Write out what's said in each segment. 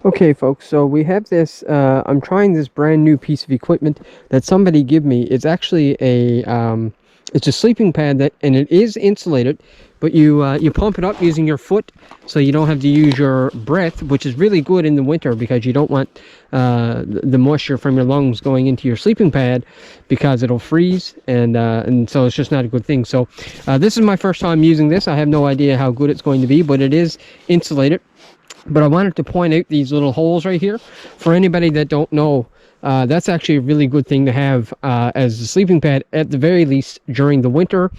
Okay, folks, so we have this, I'm trying this brand new piece of equipment that somebody gave me. It's actually it's a sleeping pad and it is insulated, but you pump it up using your foot, so you don't have to use your breath, which is really good in the winter because you don't want the moisture from your lungs going into your sleeping pad because it'll freeze, and so it's just not a good thing. So this is my first time using this. I have no idea how good it's going to be, but it is insulated. But I wanted to point out these little holes right here. For anybody that don't know, that's actually a really good thing to have as a sleeping pad, at the very least during the winter,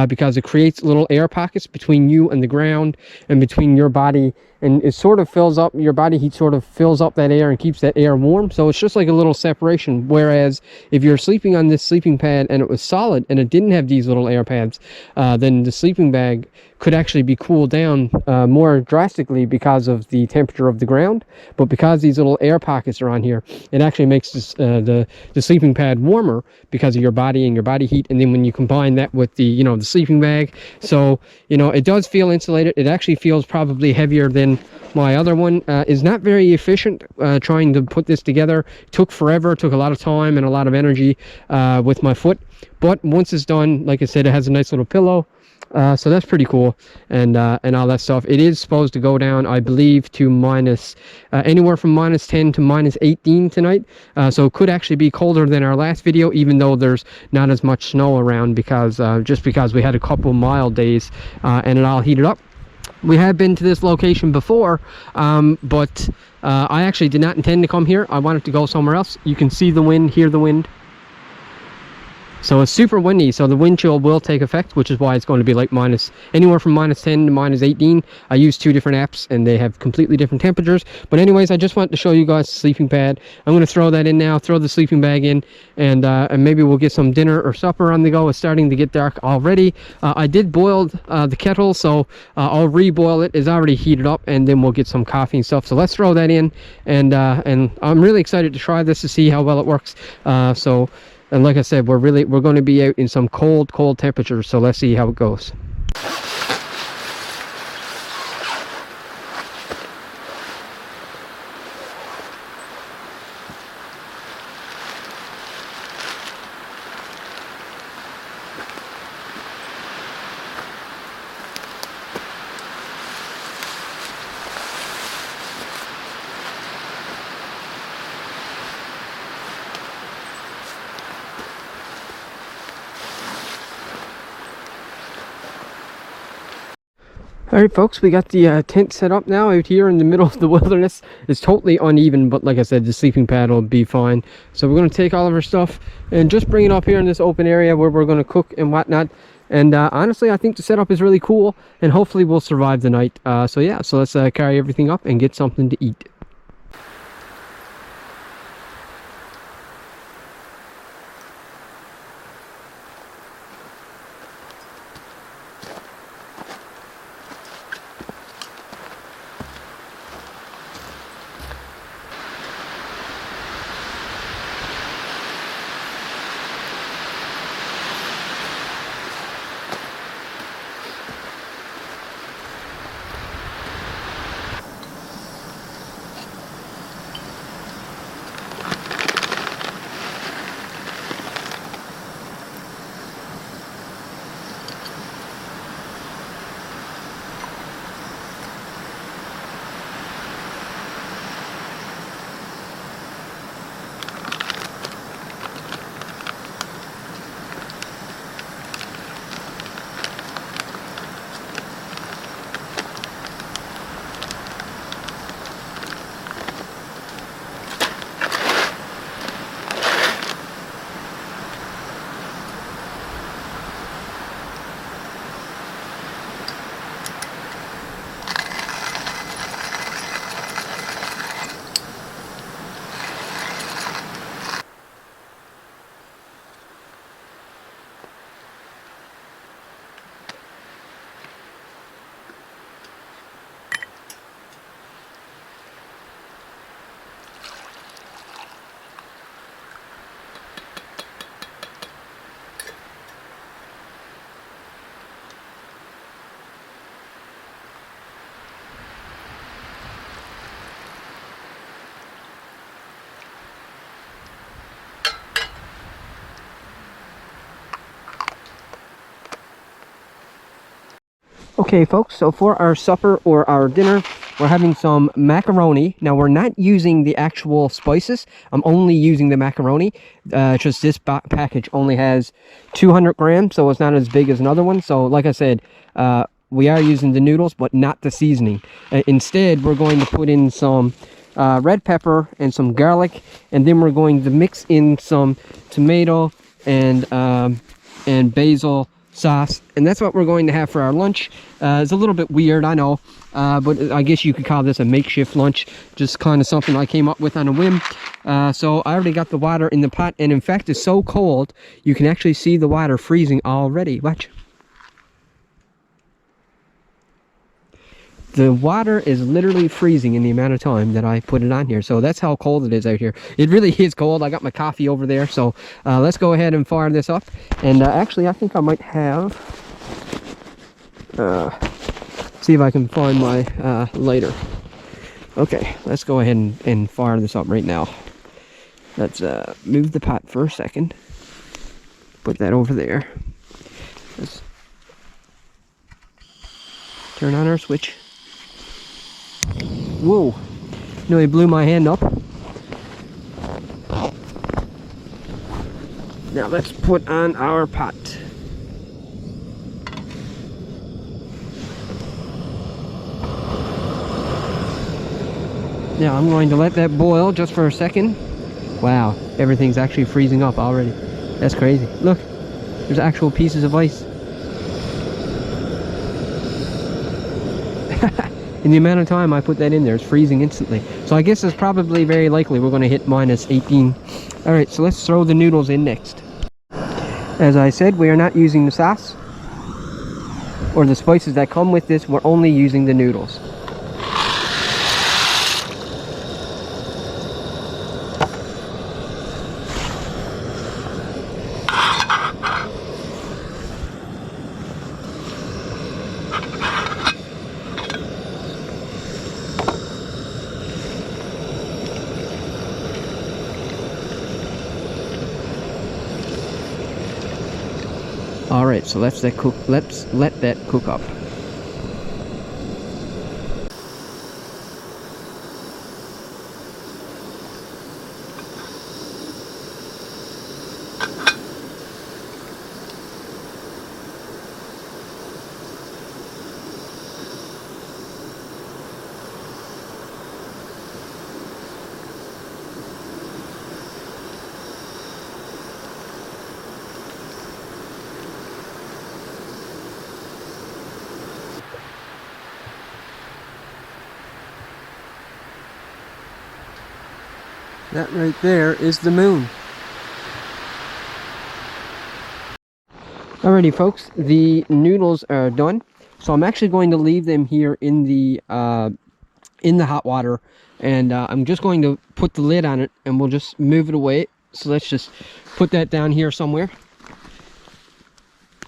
because it creates little air pockets between you and the ground and between your body, and it sort of fills up your body heat, sort of fills up that air and keeps that air warm. So it's just like a little separation. Whereas if you're sleeping on this sleeping pad and it was solid and it didn't have these little air pads, then the sleeping bag could actually be cooled down more drastically because of the temperature of the ground. But because these little air pockets are on here, it actually makes this, the sleeping pad warmer because of your body and your body heat. And then when you combine that with the the sleeping bag, so it does feel insulated. It actually feels probably heavier than my other one. Is not very efficient trying to put this together. It took forever, took a lot of time and a lot of energy with my foot. But once it's done, like I said, it has a nice little pillow. So that's pretty cool, and all that stuff. It is supposed to go down, I believe, to minus anywhere from -10 to -18 tonight. So it could actually be colder than our last video, even though there's not as much snow around, because just because we had a couple mild days and it all heated up. We have been to this location before, but I actually did not intend to come here. I wanted to go somewhere else. You can see the wind, hear the wind. So it's super windy, so the wind chill will take effect, which is why it's going to be like anywhere from -10 to -18. I use two different apps and they have completely different temperatures. But anyways, I just wanted to show you guys the sleeping pad. I'm going to throw that in now, throw the sleeping bag in, and maybe we'll get some dinner or supper on the go. It's starting to get dark already. I did boil the kettle, so I'll re-boil it. It's already heated up, and then we'll get some coffee and stuff. So let's throw that in, and I'm really excited to try this to see how well it works. And like I said, we're going to be out in some cold temperatures, so let's see how it goes. Alright folks, we got the tent set up now out here in the middle of the wilderness. It's totally uneven, but like I said, the sleeping pad will be fine. So we're going to take all of our stuff and just bring it up here in this open area where we're going to cook and whatnot. And honestly, I think the setup is really cool, and hopefully we'll survive the night. So yeah, so let's carry everything up and get something to eat. Okay, folks, so for our supper or our dinner, we're having some macaroni. Now, we're not using the actual spices. I'm only using the macaroni. Just this package only has 200 grams, so it's not as big as another one. So, like I said, we are using the noodles, but not the seasoning. Instead, we're going to put in some red pepper and some garlic, and then we're going to mix in some tomato and basil sauce, and that's what we're going to have for our lunch. It's a little bit weird, I know, but I guess you could call this a makeshift lunch, just kind of something I came up with on a whim. So I already got the water in the pot, and in fact it's so cold you can actually see the water freezing already. Watch. The water is literally freezing in the amount of time that I put it on here. So that's how cold it is out here. It really is cold. I got my coffee over there. So let's go ahead and fire this up. And actually, I think I might have... see if I can find my lighter. Okay, let's go ahead and fire this up right now. Let's move the pot for a second. Put that over there. Let's turn on our switch. Whoa, nearly blew my hand up. Now let's put on our pot. Now I'm going to let that boil just for a second. Wow, everything's actually freezing up already. That's crazy. Look, there's actual pieces of ice. In the amount of time I put that in there, it's freezing instantly. So I guess it's probably very likely we're going to hit minus 18. Alright, so let's throw the noodles in next. As I said, we are not using the sauce or the spices that come with this. We're only using the noodles. Alright, so let's let that cook up. That right there is the moon. Alrighty, folks, the noodles are done. So I'm actually going to leave them here in the hot water, and I'm just going to put the lid on it, and we'll just move it away. So let's just put that down here somewhere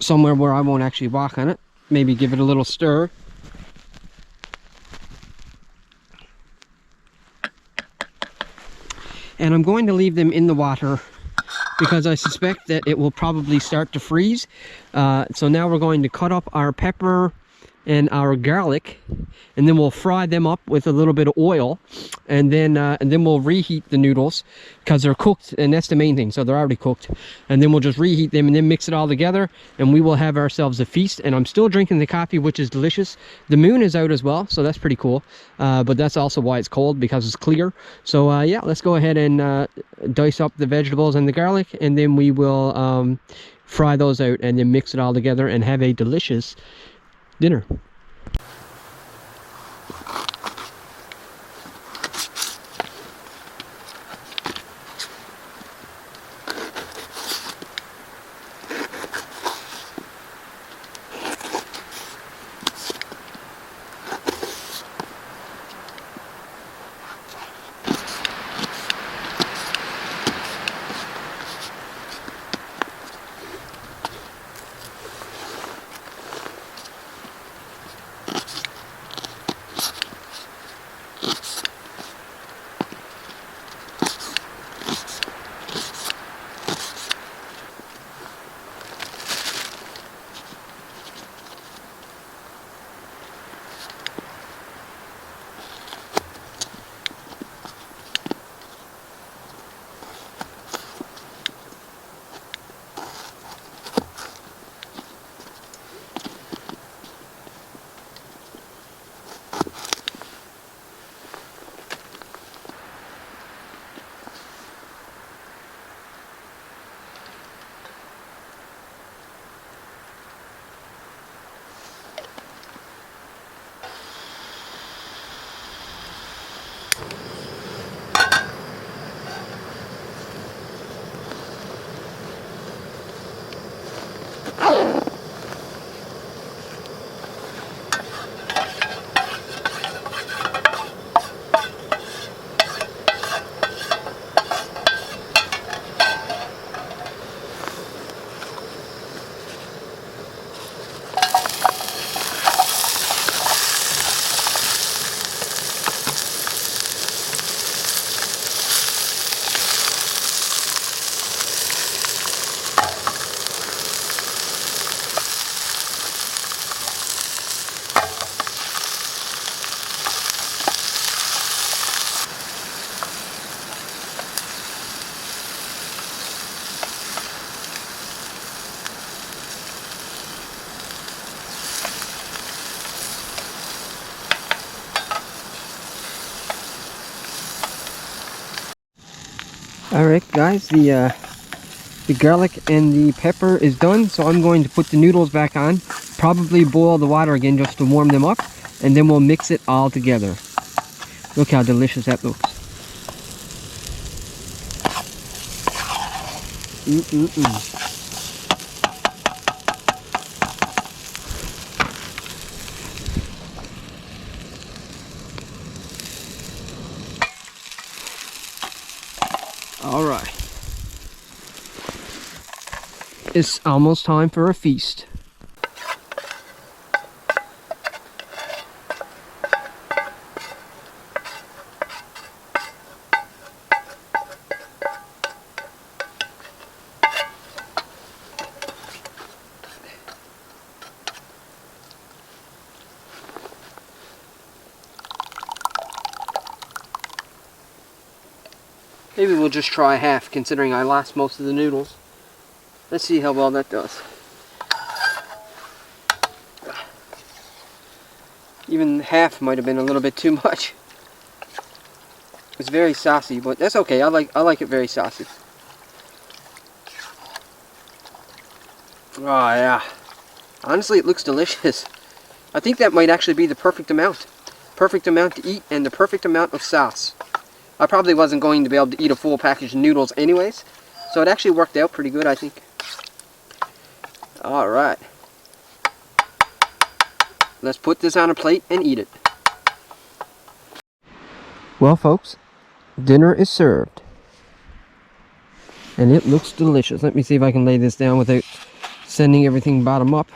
where I won't actually walk on it. Maybe give it a little stir. And I'm going to leave them in the water because I suspect that it will probably start to freeze. So now we're going to cut up our pepper and our garlic, and then we'll fry them up with a little bit of oil, and then we'll reheat the noodles because they're cooked, and that's the main thing. So they're already cooked, and then we'll just reheat them and then mix it all together, and we will have ourselves a feast. And I'm still drinking the coffee, which is delicious. The moon is out as well, so that's pretty cool. But that's also why it's cold, because it's clear. So yeah, let's go ahead and dice up the vegetables and the garlic, and then we will fry those out and then mix it all together and have a delicious dinner. All right, guys, the garlic and the pepper is done, so I'm going to put the noodles back on, probably boil the water again just to warm them up, and then we'll mix it all together. Look how delicious that looks. All right. It's almost time for a feast. Maybe we'll just try half, considering I lost most of the noodles. Let's see how well that does. Even half might have been a little bit too much. It's very saucy, but that's okay. I like it very saucy. Oh yeah. Honestly, it looks delicious. I think that might actually be the perfect amount. Perfect amount to eat and the perfect amount of sauce. I probably wasn't going to be able to eat a full package of noodles anyways, so it actually worked out pretty good, I think. Alright. Let's put this on a plate and eat it. Well, folks, dinner is served. And it looks delicious. Let me see if I can lay this down without sending everything bottom up.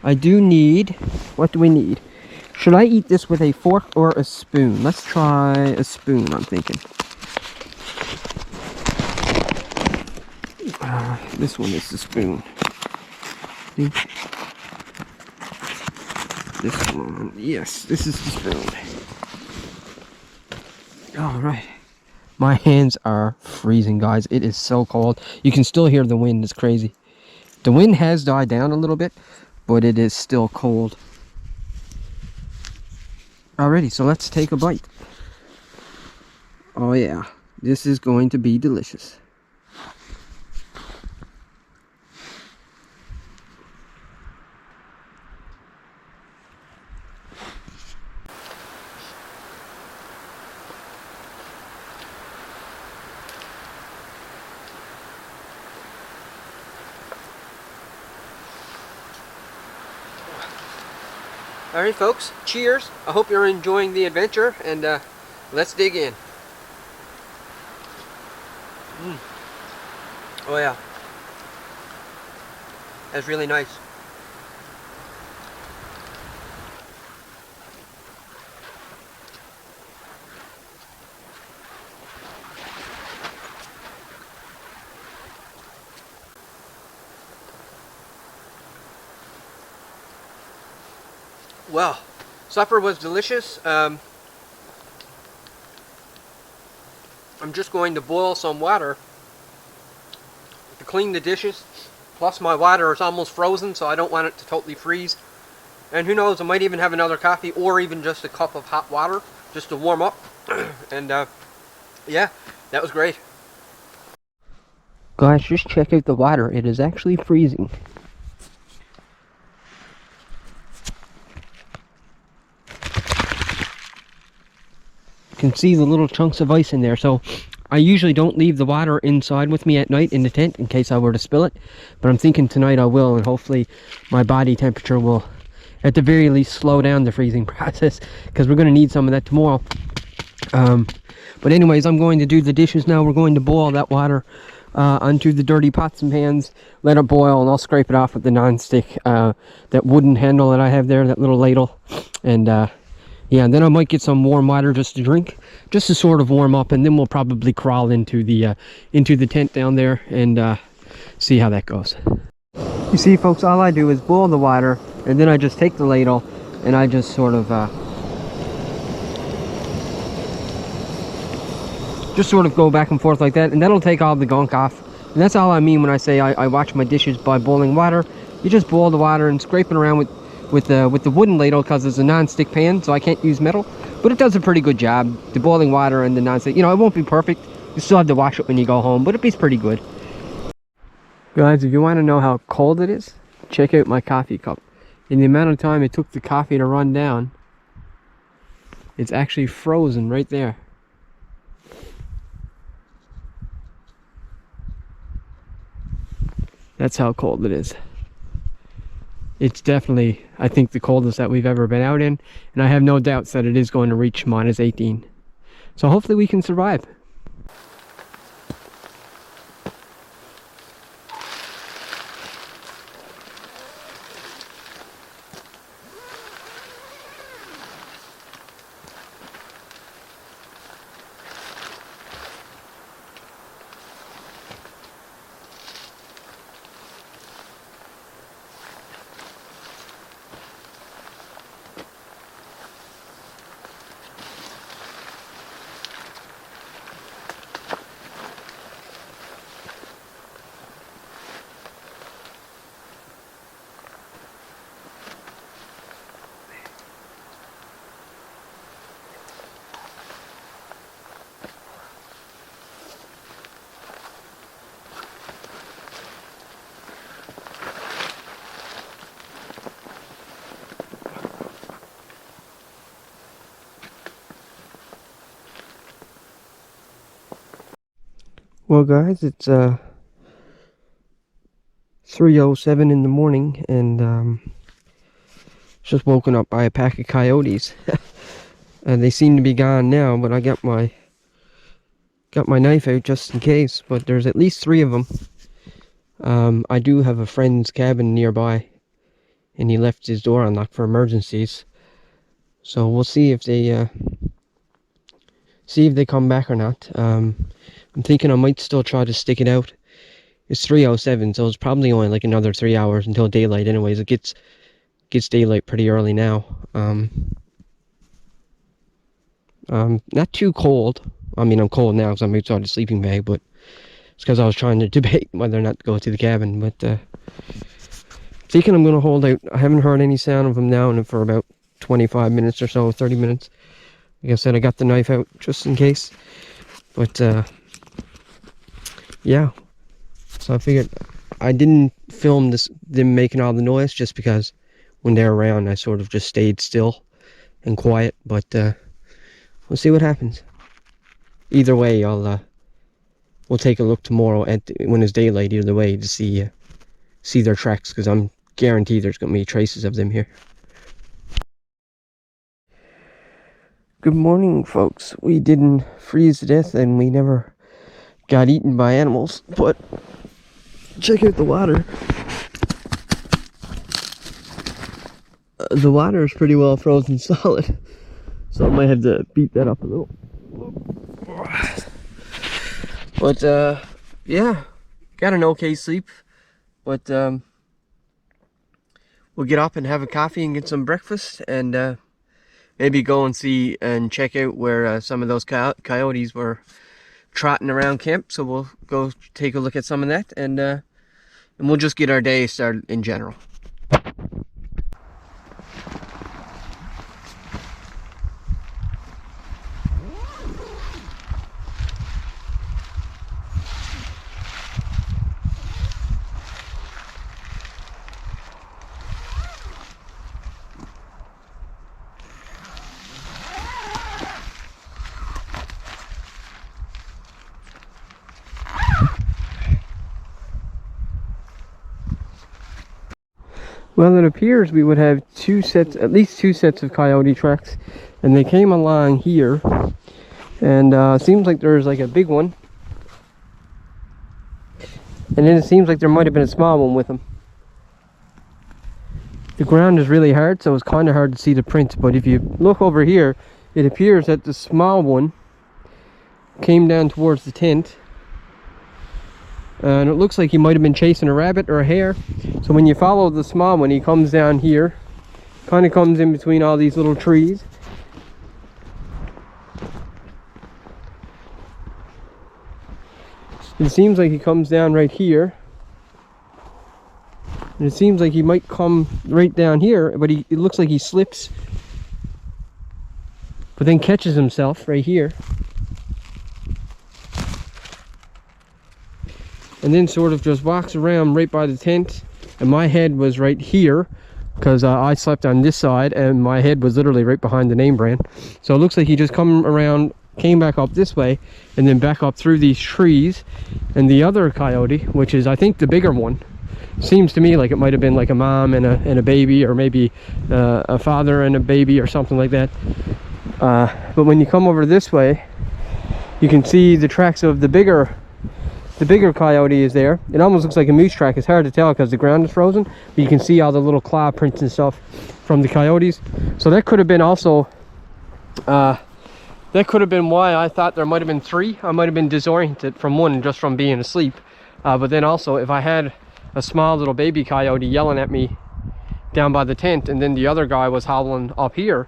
I do need... What do we need? Should I eat this with a fork or a spoon? Let's try a spoon, I'm thinking. This one is the spoon. This one, yes, this is the spoon. Alright. My hands are freezing, guys. It is so cold. You can still hear the wind. It's crazy. The wind has died down a little bit, but it is still cold. Alrighty, so let's take a bite. Oh yeah, this is going to be delicious. Alright folks, cheers. I hope you're enjoying the adventure, and let's dig in. Oh yeah. That's really nice. Well, supper was delicious. I'm just going to boil some water to clean the dishes. Plus my water is almost frozen, so I don't want it to totally freeze. And who knows, I might even have another coffee or even just a cup of hot water just to warm up. And yeah, that was great. Guys, just check out the water. It is actually freezing. Can see the little chunks of ice in there, so I usually don't leave the water inside with me at night in the tent in case I were to spill it, but I'm thinking tonight I will, and hopefully my body temperature will at the very least slow down the freezing process, because we're going to need some of that tomorrow. But anyways, I'm going to do the dishes now. We're going to boil that water onto the dirty pots and pans, let it boil, and I'll scrape it off with the non-stick, that wooden handle that I have there, that little ladle, and yeah, and then I might get some warm water just to drink, just to sort of warm up, and then we'll probably crawl into the tent down there and see how that goes. You see, folks, all I do is boil the water, and then I just take the ladle and I just sort of go back and forth like that, and that'll take all the gunk off. And that's all I mean when I say I wash my dishes by boiling water. You just boil the water and scrape it around with the wooden ladle, because it's a non-stick pan, so I can't use metal, but it does a pretty good job. The boiling water and the non-stick, you know, it won't be perfect, You still have to wash it when you go home, but it's pretty good. Guys, if you want to know how cold it is, check out my coffee cup. In the amount of time it took the coffee to run down, it's actually frozen right there. That's how cold it is. It's definitely, I think, the coldest that we've ever been out in, and I have no doubts that it is going to reach minus 18. So hopefully we can survive. Well guys, it's 3:07 in the morning, and just woken up by a pack of coyotes. And they seem to be gone now, but I got my knife out just in case. But there's at least 3 of them. I do have a friend's cabin nearby, and he left his door unlocked for emergencies. So we'll see if they come back or not. I'm thinking I might still try to stick it out. It's 3:07, so it's probably only like another 3 hours until daylight. Anyways, it gets daylight pretty early now. Not too cold. I mean, I'm cold now because I'm outside the sleeping bag, but it's because I was trying to debate whether or not to go to the cabin. But thinking I'm gonna hold out. I haven't heard any sound of them now for about 25 minutes or so, 30 minutes. Like I said, I got the knife out just in case. But yeah, so I figured I didn't film them making all the noise, just because when they're around I sort of just stayed still and quiet. But we'll see what happens. Either way, we'll take a look tomorrow when it's daylight, either way, to see their tracks, because I'm guaranteed there's gonna be traces of them here. Good morning, folks. We didn't freeze to death, and we never got eaten by animals, but check out the water. The water is pretty well frozen solid, so I might have to beat that up a little. But yeah, got an okay sleep. But we'll get up and have a coffee and get some breakfast, and maybe go and see and check out where some of those coyotes were trotting around camp. So we'll go take a look at some of that, and we'll just get our day started in general. Well, it appears we would have at least two sets of coyote tracks, and they came along here, and seems like there's like a big one, and then it seems like there might have been a small one with them. The ground is really hard, so it's kind of hard to see the prints, but if you look over here, it appears that the small one came down towards the tent, and it looks like he might have been chasing a rabbit or a hare. So when you follow the small one, he comes down here, kind of comes in between all these little trees. It seems like he comes down right here, and it seems like he might come right down here, but it looks like he slips, but then catches himself right here. and then sort of just walks around right by the tent, and my head was right here because I slept on this side and my head was literally right behind the name brand. So it looks like he just came back up this way and then back up through these trees. And the other coyote, which is I think the bigger one, seems to me like it might have been like a mom and a baby, or maybe a father and a baby or something like that. But when you come over this way, you can see the tracks of the bigger coyote is there. It almost looks like a moose track. It's hard to tell because the ground is frozen, but you can see all the little claw prints and stuff from the coyotes. So that could have been also that could have been why I thought there might have been 3. I might have been disoriented from one just from being asleep, but then also if I had a small little baby coyote yelling at me down by the tent, and then the other guy was howling up here,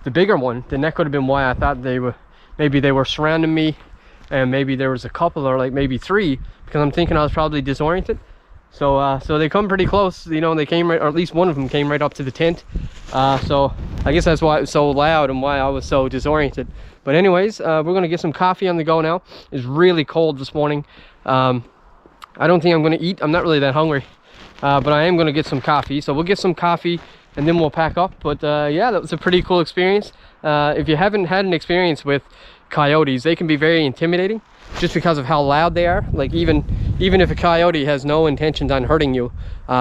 the bigger one, then that could have been why I thought maybe they were surrounding me, and maybe there was a couple, or like maybe 3, because I'm thinking I was probably disoriented. So so they come pretty close, you know. They came right, or at least one of them came right up to the tent. So I guess that's why it was so loud and why I was so disoriented. But anyways, we're gonna get some coffee on the go now. It's really cold this morning. I don't think I'm gonna eat. I'm not really that hungry, but I am gonna get some coffee. So we'll get some coffee and then we'll pack up. But yeah, that was a pretty cool experience. If you haven't had an experience with coyotes, they can be very intimidating just because of how loud they are. Like even if a coyote has no intentions on hurting you,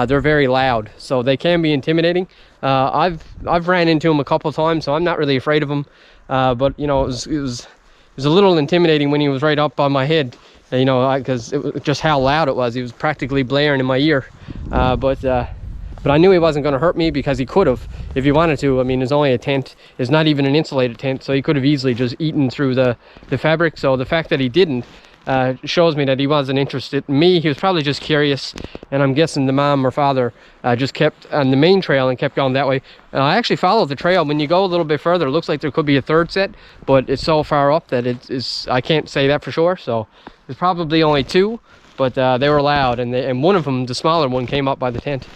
they're very loud, so they can be intimidating. I've ran into them a couple times, so I'm not really afraid of them. But you know, it was a little intimidating when he was right up by my head, you know, because it was just how loud it was. He was practically blaring in my ear. But I knew he wasn't going to hurt me because he could have if he wanted to. I mean, there's only a tent. It's not even an insulated tent, so he could have easily just eaten through the fabric. So the fact that he didn't shows me that he wasn't interested in me. He was probably just curious, and I'm guessing the mom or father just kept on the main trail and kept going that way. I actually followed the trail. When you go a little bit further, it looks like there could be a 3rd set, but it's so far up that I can't say that for sure. So there's probably only 2, but they were loud, and one of them, the smaller one, came up by the tent.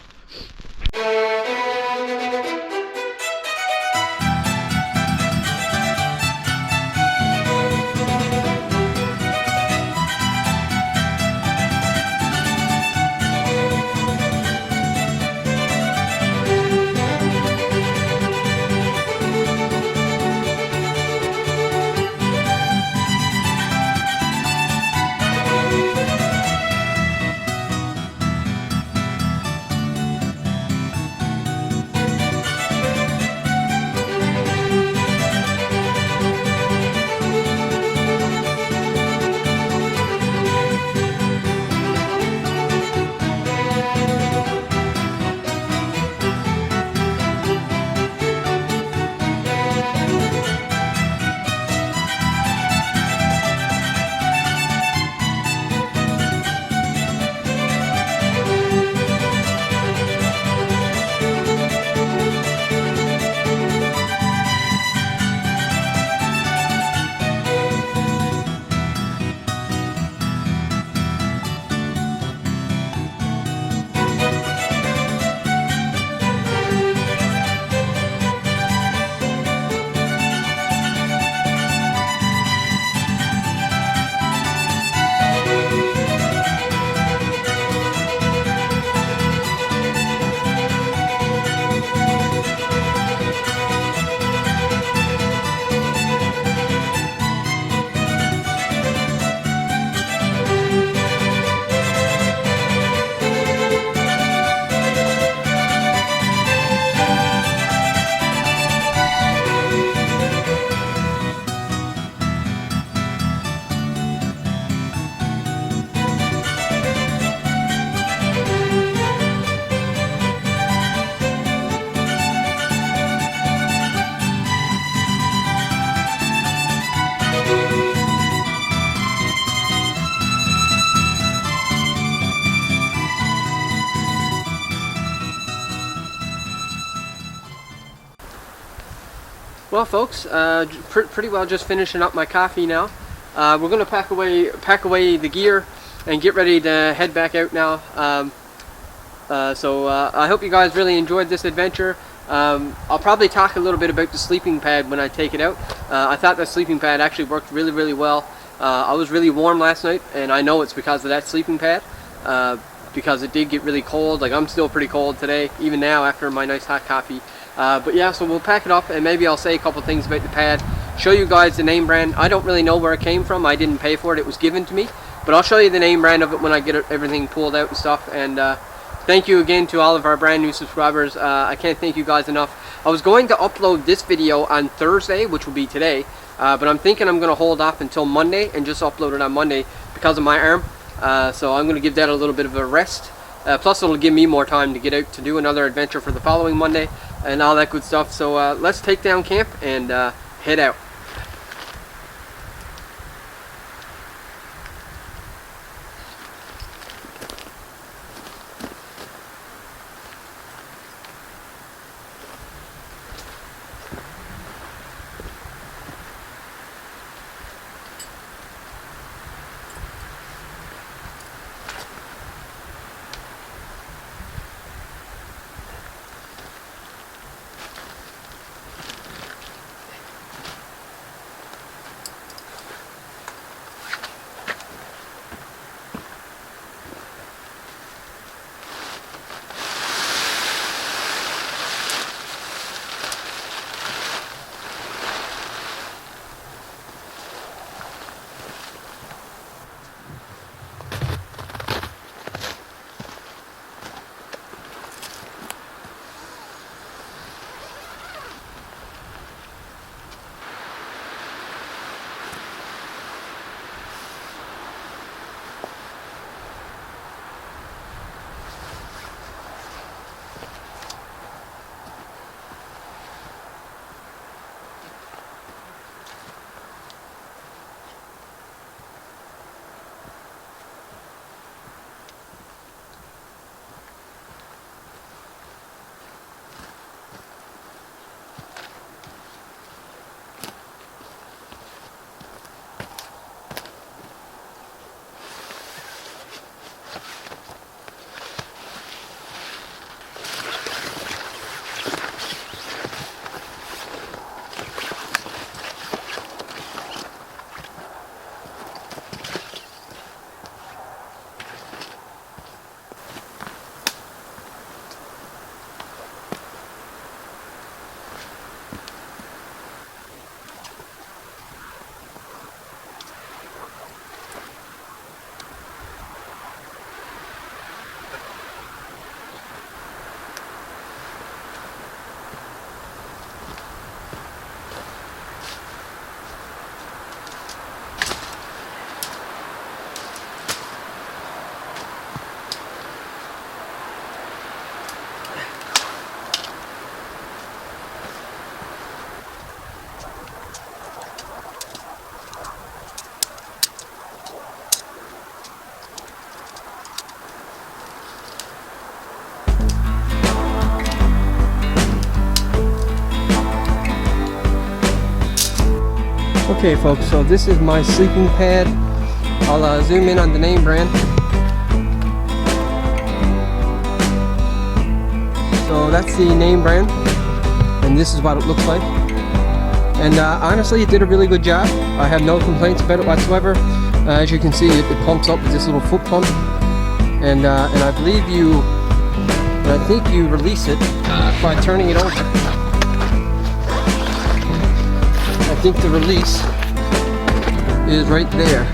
Well, folks, pretty well just finishing up my coffee now. We're gonna pack away the gear and get ready to head back out now. So I hope you guys really enjoyed this adventure. I'll probably talk a little bit about the sleeping pad when I take it out. I thought the sleeping pad actually worked really well. I was really warm last night, and I know it's because of that sleeping pad. because it did get really cold. Like, I'm still pretty cold today, even now after my nice hot coffee. But yeah, so we'll pack it up, and maybe I'll say a couple things about the pad, show you guys the name brand. I don't really know where it came from. I didn't pay for it. It was given to me. But I'll show you the name brand of it when I get everything pulled out and stuff. And thank you again to all of our brand new subscribers. I can't thank you guys enough. I was going to upload this video on Thursday, which will be today. But I'm thinking I'm going to hold off until Monday and just upload it on Monday because of my arm. So I'm going to give that a little bit of a rest. Plus it'll give me more time to get out to do another adventure for the following Monday and all that good stuff. So let's take down camp and head out. Okay folks, so this is my sleeping pad. I'll zoom in on the name brand. So that's the name brand, and this is what it looks like. And honestly, it did a really good job. I have no complaints about it whatsoever. As you can see, it pumps up with this little foot pump, and I believe I think you release it by turning it over. I think the release is right there.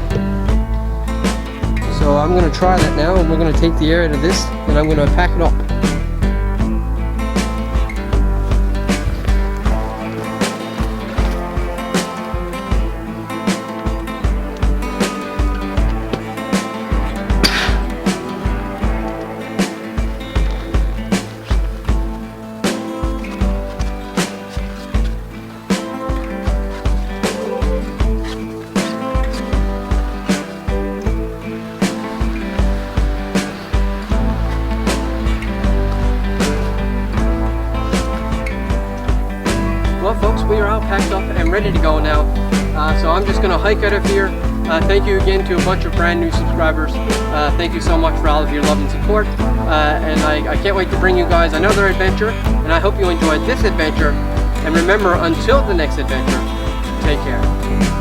So I'm going to try that now, and we're going to take the air out of this, and I'm going to pack it up. Well folks, we are all packed up and ready to go now. So I'm just going to hike out of here. Thank you again to a bunch of brand new subscribers. Thank you so much for all of your love and support. And I can't wait to bring you guys another adventure. And I hope you enjoyed this adventure. And remember, until the next adventure, take care.